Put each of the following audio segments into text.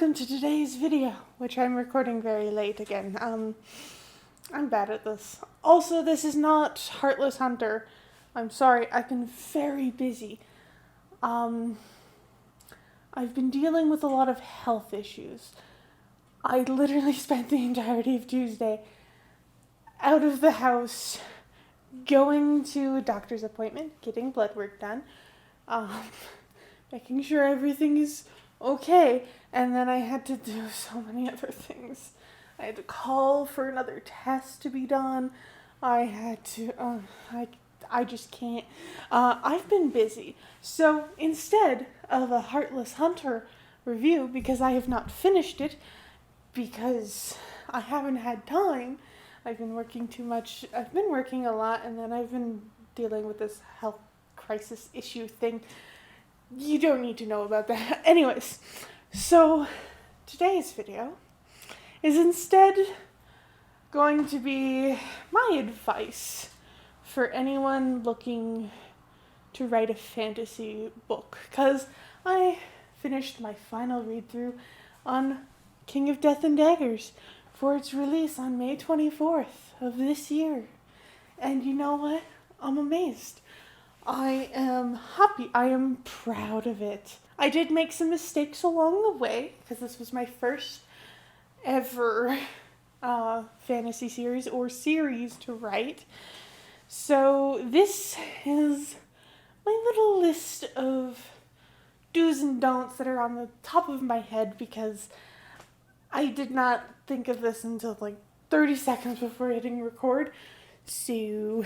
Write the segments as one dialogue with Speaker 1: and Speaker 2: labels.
Speaker 1: welcome to today's video, which I'm recording very late again. I'm bad at this. Also, this is not Heartless Hunter. I'm sorry, I've been very busy. I've been dealing with a lot of health issues. I literally spent the entirety of Tuesday out of the house, going to a doctor's appointment, getting blood work done, making sure everything is okay, and then I had to do so many other things. I had to call for another test to be done. I had to, I just can't. I've been busy. So instead of a Heartless Hunter review, because I have not finished it, because I haven't had time, I've been working too much. I've been working a lot, and then I've been dealing with this health crisis issue thing. You don't need to know about that. Anyways, so today's video is instead going to be my advice for anyone looking to write a fantasy book, because I finished my final read-through on King of Death and Daggers for its release on May 24th of this year. And you know what? I'm amazed. I am happy. I am proud of it. I did make some mistakes along the way, because this was my first ever fantasy series or series to write. So this is my little list of do's and don'ts that are on the top of my head, because I did not think of this until like 30 seconds before hitting record. So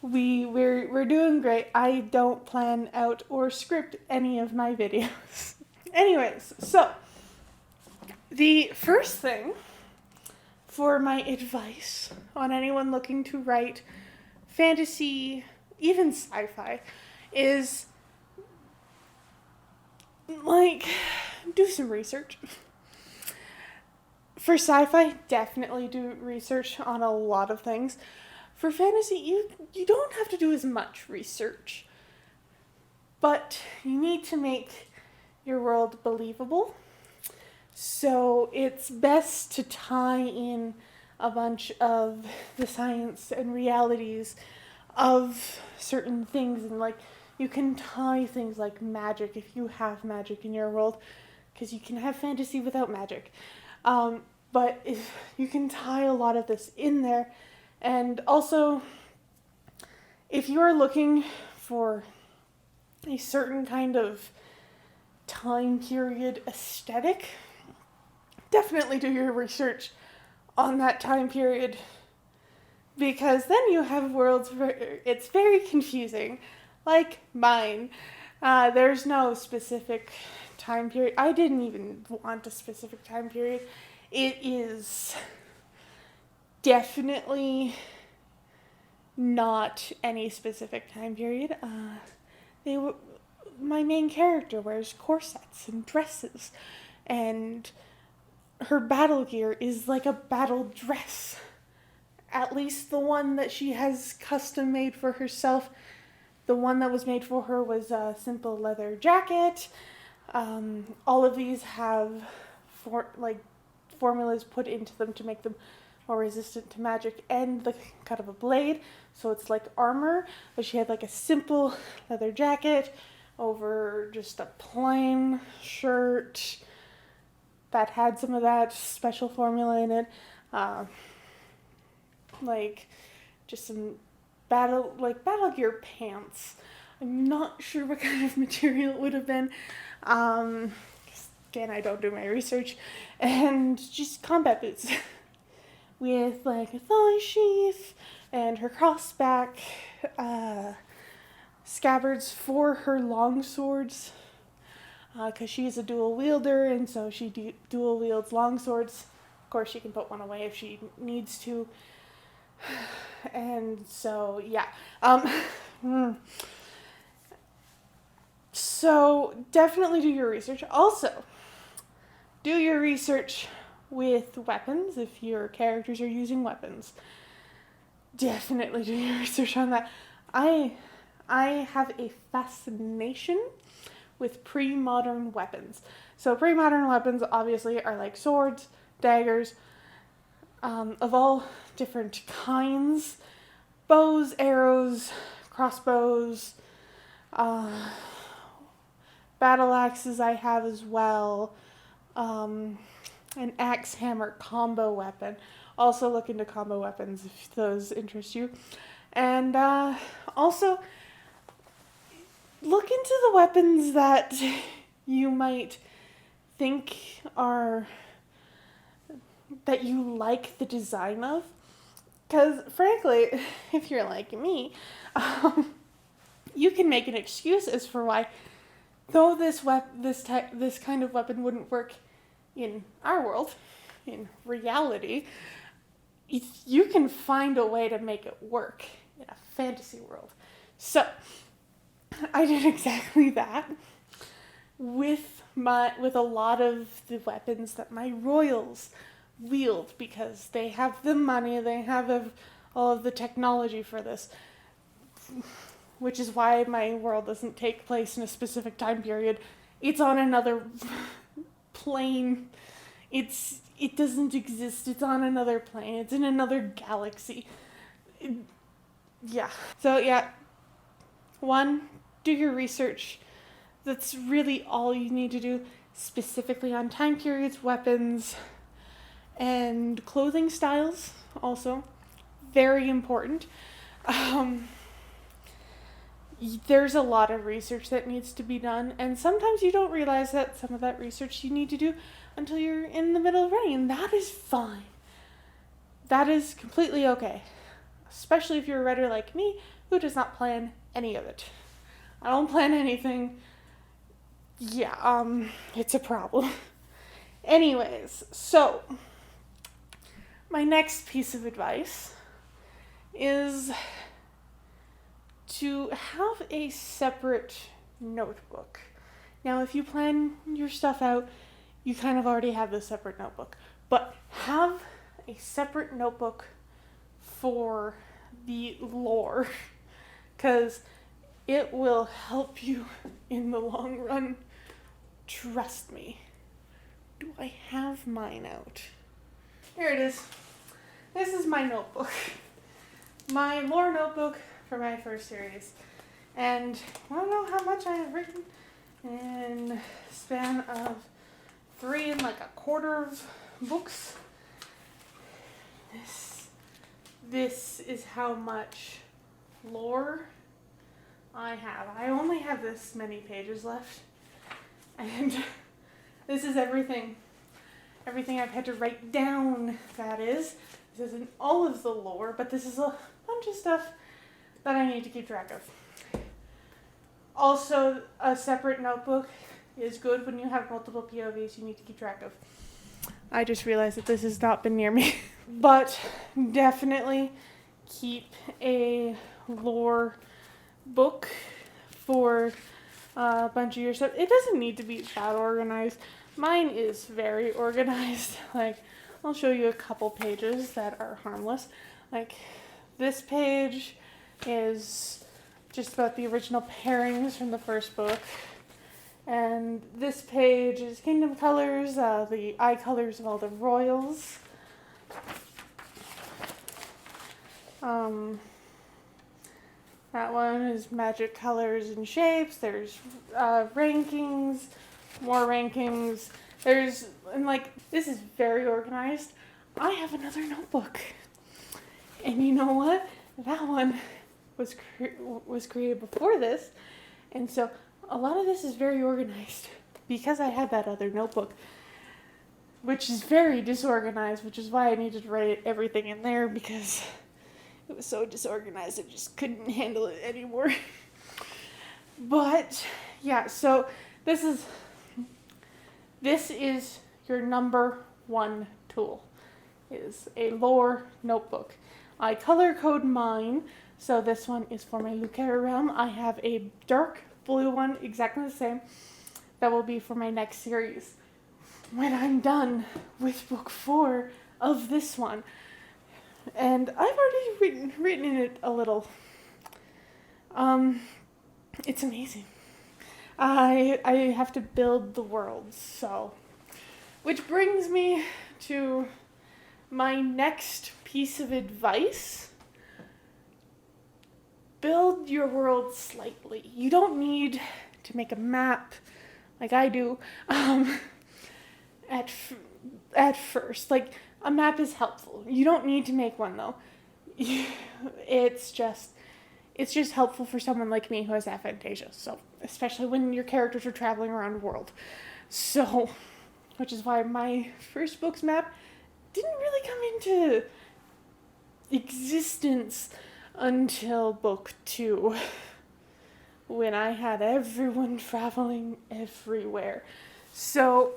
Speaker 1: we're doing great. I don't plan out or script any of my videos. Anyways, so the first thing for my advice on anyone looking to write fantasy, even sci-fi, is do some research. For sci-fi, definitely do research on a lot of things. For fantasy, you don't have to do as much research, but you need to make your world believable. So it's best to tie in a bunch of the science and realities of certain things, and you can tie things like magic if you have magic in your world, because you can have fantasy without magic. But if you can tie a lot of this in there. And also, if you are looking for a certain kind of time period aesthetic, definitely do your research on that time period, because then you have worlds where it's very confusing, like mine. There's no specific time period. I didn't even want a specific time period. It is definitely not any specific time period. My main character wears corsets and dresses, and her battle gear is like a battle dress. At least the one that she has custom made for herself. The one that was made for her was a simple leather jacket. All of these have formulas put into them to make them more resistant to magic, and the cut of a blade, so it's like armor, but she had like a simple leather jacket over just a plain shirt that had some of that special formula in it, just some battle gear pants. I'm not sure what kind of material it would have been. Again, I don't do my research. And just combat boots with a thigh sheath, and her crossback scabbards for her long swords, because she's a dual wielder, and so she dual wields long swords. Of course, she can put one away if she needs to. And so, yeah. So definitely do your research. Also, do your research with weapons if your characters are using weapons. Definitely do your research on that. I have a fascination with pre-modern weapons. So pre-modern weapons obviously are like swords, daggers, of all different kinds, bows, arrows, crossbows, battle axes I have as well, an axe hammer combo weapon. Also look into combo weapons if those interest you. And also look into the weapons that you might think are, that you like the design of. Because frankly, if you're like me, you can make an excuse as for why, though this kind of weapon wouldn't work in our world, in reality, you can find a way to make it work in a fantasy world. So I did exactly that with a lot of the weapons that my royals wield, because they have the money, they have all of the technology for this, which is why my world doesn't take place in a specific time period. It's on another plane. It doesn't exist. It's on another plane. It's in another galaxy. Yeah. So yeah, 1, do your research. That's really all you need to do, specifically on time periods, weapons, and clothing styles. Also, very important. There's a lot of research that needs to be done, and sometimes you don't realize that some of that research you need to do until you're in the middle of running, and that is fine. That is completely okay, especially if you're a writer like me who does not plan any of it. I don't plan anything. Yeah, it's a problem. Anyways, so my next piece of advice is to have a separate notebook. Now, if you plan your stuff out, you kind of already have this separate notebook, but have a separate notebook for the lore, because it will help you in the long run. Trust me. Do I have mine out? Here it is. This is my notebook. My lore notebook for my first series. And I don't know how much I have written in a span of 3 1/4 books. This is how much lore I have. I only have this many pages left. And this is everything I've had to write down, that is. This isn't all of the lore, but this is a bunch of stuff that I need to keep track of. Also, a separate notebook is good when you have multiple POVs you need to keep track of. I just realized that this has not been near me. But definitely keep a lore book for a bunch of your stuff. It doesn't need to be that organized. Mine is very organized. Like, I'll show you a couple pages that are harmless. Like, this page is just about the original pairings from the first book. And this page is Kingdom Colors, the eye colors of all the royals. That one is magic colors and shapes. There's rankings, more rankings. This is very organized. I have another notebook. And you know what? That one was created before this. And so a lot of this is very organized because I had that other notebook, which is very disorganized, which is why I needed to write everything in there, because it was so disorganized I just couldn't handle it anymore. But yeah, so this is your number 1 tool, is a lore notebook. I color code mine, so this one is for my Lucera realm. I have a dark blue one, exactly the same, that will be for my next series. When I'm done with book 4 of this one, and I've already written in it a little. It's amazing. I have to build the world. So, which brings me to my next piece of advice. Build your world slightly. You don't need to make a map like I do at first. Like, a map is helpful. You don't need to make one, though. It's just helpful for someone like me who has aphantasia. So, especially when your characters are traveling around the world. So, which is why my first book's map didn't really come into existence until book 2, when I had everyone traveling everywhere. So,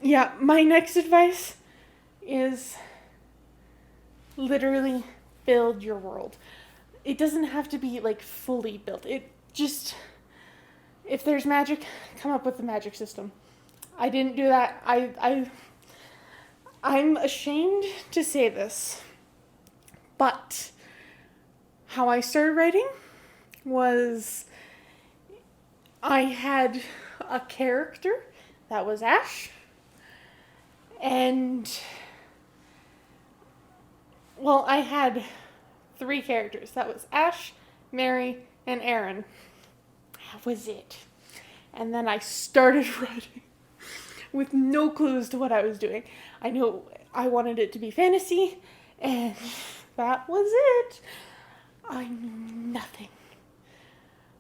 Speaker 1: yeah, my next advice is literally build your world. It doesn't have to be like fully built. It just, if there's magic, come up with the magic system. I didn't do that. I'm ashamed to say this, but how I started writing was I had a character that was Ash, and well, I had 3 characters. That was Ash, Mary, and Aaron. That was it. And then I started writing with no clue as to what I was doing. I knew I wanted it to be fantasy, and that was it. I knew nothing.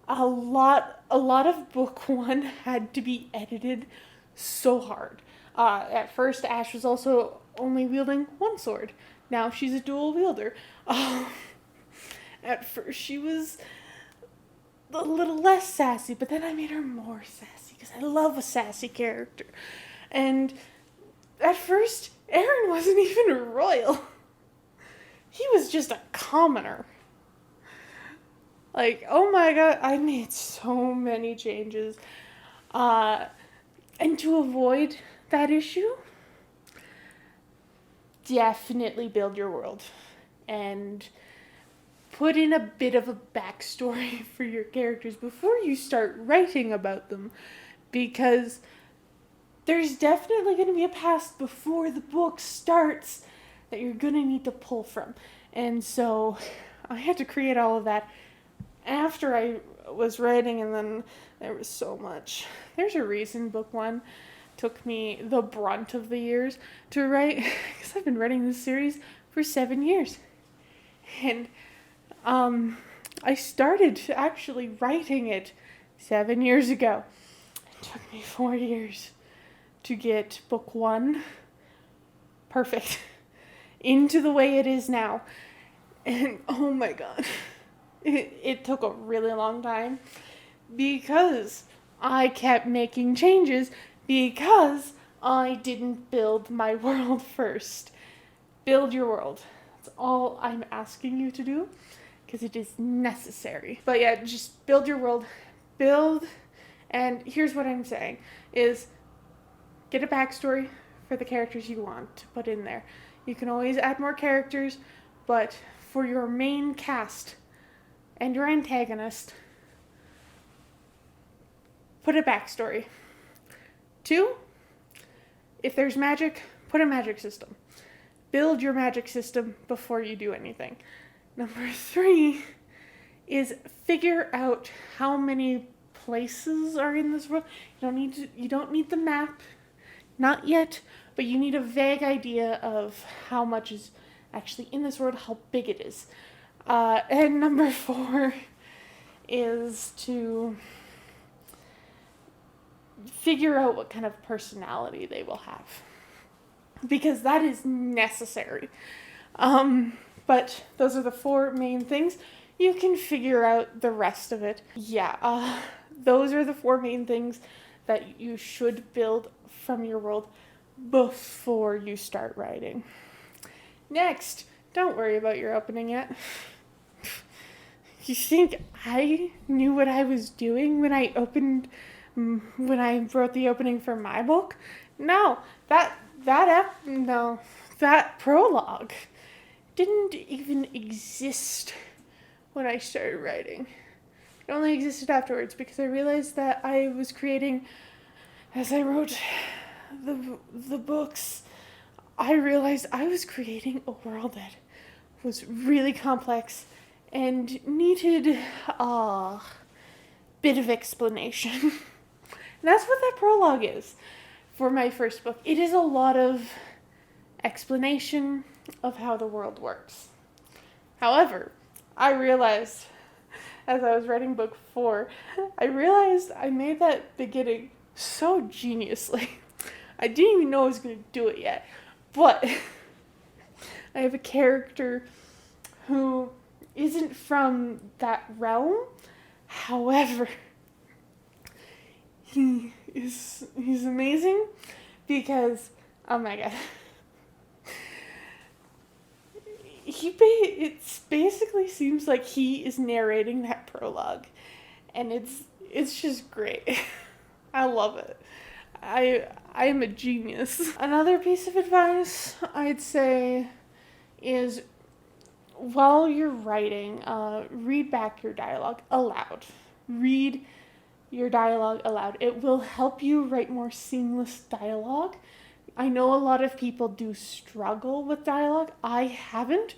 Speaker 1: A lot of book 1 had to be edited so hard. At first, Ash was also only wielding 1 sword. Now she's a dual wielder. At first, she was a little less sassy, but then I made her more sassy because I love a sassy character. And at first, Aaron wasn't even royal. He was just a commoner. Like, oh my god, I made so many changes. And to avoid that issue, definitely build your world. And put in a bit of a backstory for your characters before you start writing about them. Because there's definitely going to be a past before the book starts that you're going to need to pull from. And so I had to create all of that after I was writing, and then there was so much. There's a reason book 1 took me the brunt of the years to write, because I've been writing this series for 7 years. And I started actually writing it 7 years ago. It took me 4 years to get book 1 perfect into the way it is now. And oh my god, it took a really long time because I kept making changes because I didn't build my world first. Build your world. That's all I'm asking you to do because it is necessary. But yeah, just build your world. Build, and here's what I'm saying is get a backstory for the characters you want to put in there. You can always add more characters, but for your main cast and your antagonist, put a backstory. 2, if there's magic, put a magic system. Build your magic system before you do anything. Number 3 is figure out how many places are in this world. You don't need the map, not yet, but you need a vague idea of how much is actually in this world, how big it is. And number 4 is to figure out what kind of personality they will have, because that is necessary. But those are the 4 main things. You can figure out the rest of it. Yeah, those are the 4 main things that you should build from your world before you start writing. Next, don't worry about your opening yet. You think I knew what I was doing when I wrote the opening for my book? No, that prologue didn't even exist when I started writing. It only existed afterwards because I realized that I was creating, as I wrote the books, I realized I was creating a world that was really complex and needed a bit of explanation. And that's what that prologue is for my first book. It is a lot of explanation of how the world works. However, I realized as I was writing book 4, I realized I made that beginning so geniusly. I didn't even know I was going to do it yet, but I have a character who isn't from that realm. However, he's amazing because, oh my god, it basically seems like he is narrating that prologue, and it's just great. I love it. I am a genius. Another piece of advice I'd say is, while you're writing, read back your dialogue aloud. Read your dialogue aloud. It will help you write more seamless dialogue. I know a lot of people do struggle with dialogue. I haven't,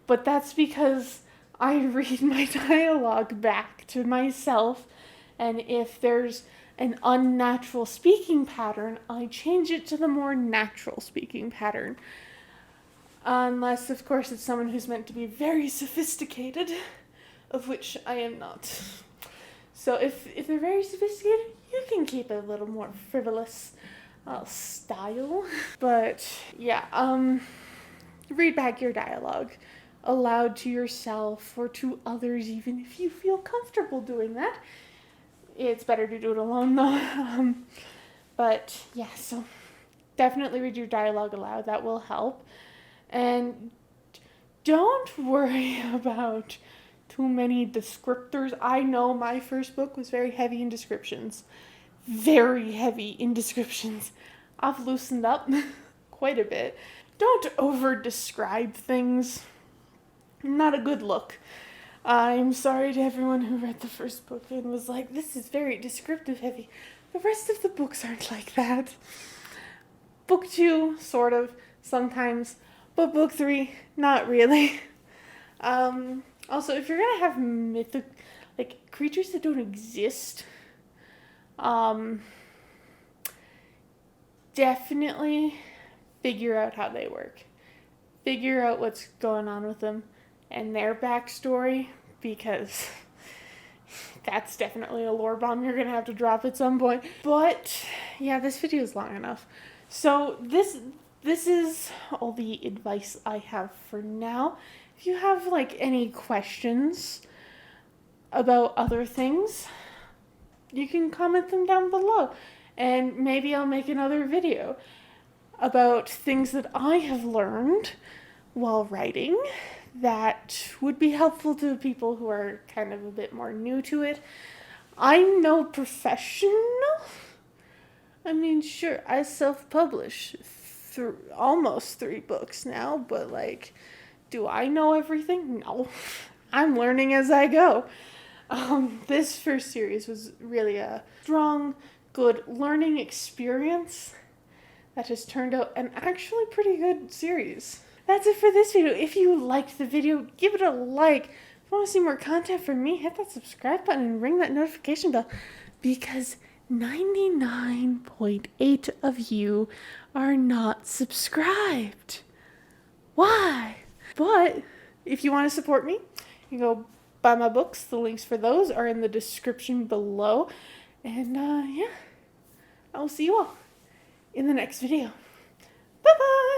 Speaker 1: but that's because I read my dialogue back to myself, and if there's an unnatural speaking pattern, I change it to the more natural speaking pattern. Unless, of course, it's someone who's meant to be very sophisticated, of which I am not. So if they're very sophisticated, you can keep a little more frivolous style. But yeah, read back your dialogue aloud to yourself or to others, even if you feel comfortable doing that. It's better to do it alone though. But yeah, so definitely read your dialogue aloud. That will help. And don't worry about too many descriptors. I know my first book was very heavy in descriptions. Very heavy in descriptions. I've loosened up quite a bit. Don't over-describe things. Not a good look. I'm sorry to everyone who read the first book and was like, this is very descriptive heavy. The rest of the books aren't like that. Book 2, sort of, sometimes. But book 3, not really. Also, if you're gonna have like creatures that don't exist, definitely figure out how they work. Figure out what's going on with them and their backstory, because that's definitely a lore bomb you're gonna have to drop at some point. But yeah, this video is long enough. So this is all the advice I have for now. If you have like any questions about other things, you can comment them down below, and maybe I'll make another video about things that I have learned while writing that would be helpful to people who are kind of a bit more new to it. I'm no professional. I mean, sure, I self-publish almost 3 books now, but like, do I know everything? No. I'm learning as I go. This first series was really a strong, good learning experience that has turned out an actually pretty good series. That's it for this video. If you liked the video, give it a like. If you want to see more content from me, hit that subscribe button and ring that notification bell, because 99.8 of you are not subscribed. Why? But if you want to support me, you can go buy my books. The links for those are in the description below. And yeah, I will see you all in the next video. Bye-bye!